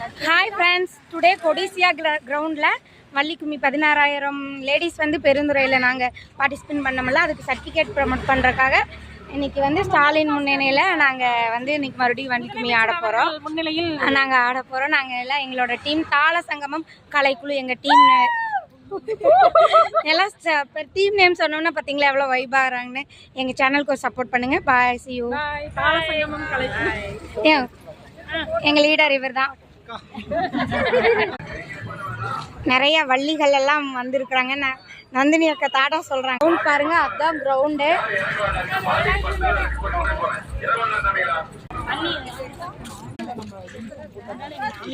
Hi friends, today Codicea groundல வள்ளிக்கும்மி 16000 ladies வந்து பெருந்துறையில் நாங்கள் பார்ட்டிசிபேட் பண்ணோம்ல, அதுக்கு சர்டிஃபிகேட் ப்ரமோட் பண்ணுறதுக்காக இன்னைக்கு வந்து ஸ்டாலின் முன்னிலையில் நாங்கள் வந்து இன்னைக்கு மறுபடியும் வள்ளிக்கும்மி ஆட போகிறோம். முன்னிலையில் நாங்கள் ஆட போகிறோம். நாங்கள் எல்லாம் எங்களோட டீம் தாள சங்கமம் கலைக்குழு. எங்கள் டீம் எல்லாம் டீம் நேம் சொன்னோன்னா பார்த்தீங்களா எவ்வளோ வைபாகிறாங்கன்னு. எங்கள் சேனலுக்கு ஒரு சப்போர்ட் பண்ணுங்கள். பாய், சி யூ. தாள சங்கமம் கலைக்குழு எங்கள் லீடர் இவர் தான். நிறைய வள்ளிகள் எல்லாம் வந்திருக்கிறாங்க. நந்தினி அக்கா தாடா சொல்றாங்க. கிரவுண்ட் பாருங்க, அதுதான் கிரவுண்டு.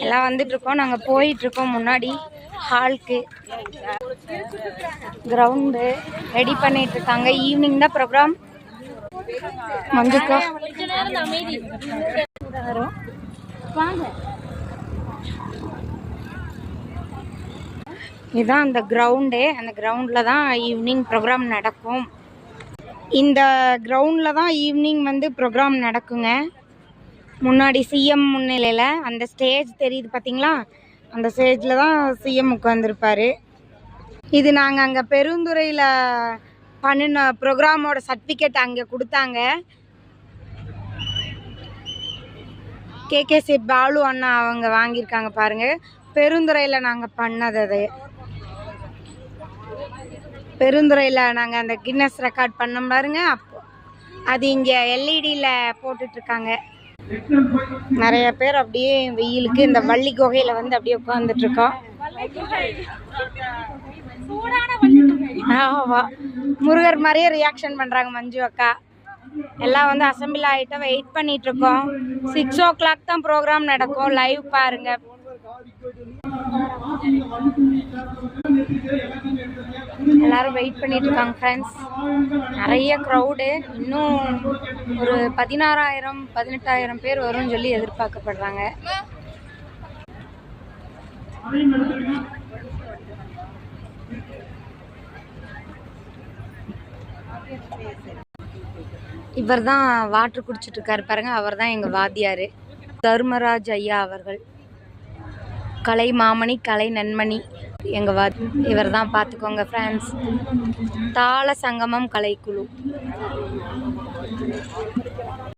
எல்லாம் வந்துட்டு இருக்கோம். நாங்க போயிட்டு இருக்கோம் முன்னாடி ஹாலுக்கு. கிரவுண்டு ரெடி பண்ணிட்டு இருக்காங்க. ஈவினிங் தான் ப்ரோக்ராம். மஞ்சுக்கா வாங்க. இதுதான் அந்த கிரவுண்டு. அந்த கிரவுண்டில் தான் ஈவினிங் ப்ரோக்ராம் நடக்கும். இந்த கிரவுண்டில் தான் ஈவினிங் வந்து ப்ரோக்ராம் நடக்குங்க. முன்னாடி சிஎம் முன்னிலையில் அந்த ஸ்டேஜ் தெரியுது பார்த்தீங்களா, அந்த ஸ்டேஜில் தான் சிஎம் உட்காந்துருப்பார். இது நாங்கள் அங்கே பெருந்துறையில் பண்ணின ப்ரோக்ராமோட சர்டிஃபிகேட் அங்கே கொடுத்தாங்க. கேகேசி பாலு அண்ணா அவங்க வாங்கியிருக்காங்க பாருங்கள். பெருந்துறையில் நாங்கள் பண்ணது அது. பெருந்துறையில் நாங்கள் அந்த கின்னஸ் ரெக்கார்ட் பண்ணோம் பாருங்க. அப்போ அது இங்கே எல்இடியில் போட்டுட்ருக்காங்க. நிறைய பேர் அப்படியே வெயிலுக்கு இந்த வள்ளி குகையில் வந்து அப்படியே உட்காந்துட்ருக்கோம். ஆமா, முருகர் மாதிரியே ரியாக்ஷன் பண்ணுறாங்க மஞ்சு அக்கா. எல்லாம் வந்து அசம்பிள் ஆகிட்ட வெயிட் பண்ணிகிட்ருக்கோம். 6 o'clock தான் ப்ரோக்ராம் நடக்கும். லைவ் பாருங்க. எல்லாரும் வெயிட் பண்ணிட்டு இருக்காங்க ஃப்ரெண்ட்ஸ். நிறைய க்ரௌடு. இன்னும் ஒரு 16000 18,000 பேர் வரும்னு சொல்லி எதிர்பார்க்கப்படுறாங்க. இவர் தான் வாட்டர் குடிச்சிட்டு இருக்காரு பாருங்க. அவர் தான் எங்கள் வாத்தியார் தர்மராஜ் ஐயா அவர்கள். கலை மாமணி, கலை நன்மணி எங்கள் இவர் தான். பார்த்துக்கோங்க ஃப்ரெண்ட்ஸ். தாள சங்கமம் கலைக்குழு.